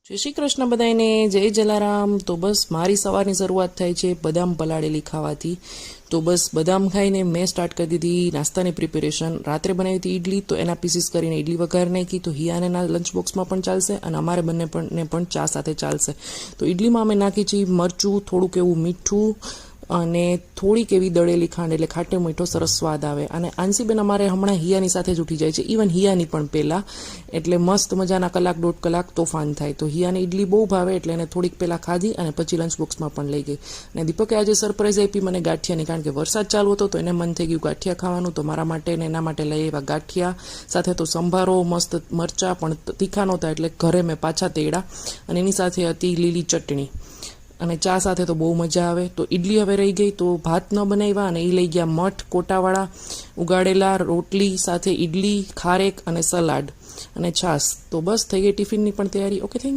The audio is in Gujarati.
જય શ્રી કૃષ્ણ બધાને, જય જલારામ। તો બસ મારી સવારની શરૂઆત થાય છે બદામ પલાળેલી ખાવાથી। તો બસ બદામ ખાઈને મેં સ્ટાર્ટ કરી દીધી નાસ્તાની પ્રિપેરેશન। રાત્રે બનાવી હતી ઈડલી, તો એના પીસીસ કરીને ઈડલી વઘાર નાખી, તો હિયાનેના લંચ બોક્સમાં પણ ચાલશે અને અમારે બંને પણ ચા સાથે ચાલશે। તો ઈડલીમાં અમે નાખી છે મરચું, થોડુંક એવું મીઠું અને થોડીક એવી દળેલી ખાંડ, એટલે ખાટો મીઠો સરસ સ્વાદ આવે। અને આંસીબેન અમારે હમણાં હિયાની સાથે જ ઉઠી જાય છે, ઇવન હિયાની પણ પહેલાં, એટલે મસ્ત મજાના કલાક દોઢ કલાક તોફાન થાય। તો હિયાને ઈડલી બહુ ભાવે, એટલે એને થોડીક પહેલાં ખાધી અને પછી લંચ બોક્સમાં પણ લઈ ગઈ। અને દીપકે આજે સરપ્રાઈઝ આપી મને ગાંઠિયાની, કારણ કે વરસાદ ચાલુ હતો તો એને મન થઈ ગયું ગાંઠિયા ખાવાનું। તો મારા માટે ને એના માટે લઈ આવ્યા ગાંઠિયા, સાથે તો સંભારો, મસ્ત મરચાં પણ તીખા નહોતા એટલે ઘરે મેં પાછા તેડા, અને એની સાથે હતી લીલી ચટણી, અને ચા સાથે તો બહુ મજા આવે। તો ઈડલી હવે રહી ગઈ, તો ભાત ન બનાવ્યા અને એ લઈ ગયા મઠ કોટાવાળા ઉગાડેલા, રોટલી સાથે ઈડલી, ખારેક અને સલાડ અને છાશ। તો બસ થઈ ગઈ ટિફિનની પણ તૈયારી। Okay, thank you.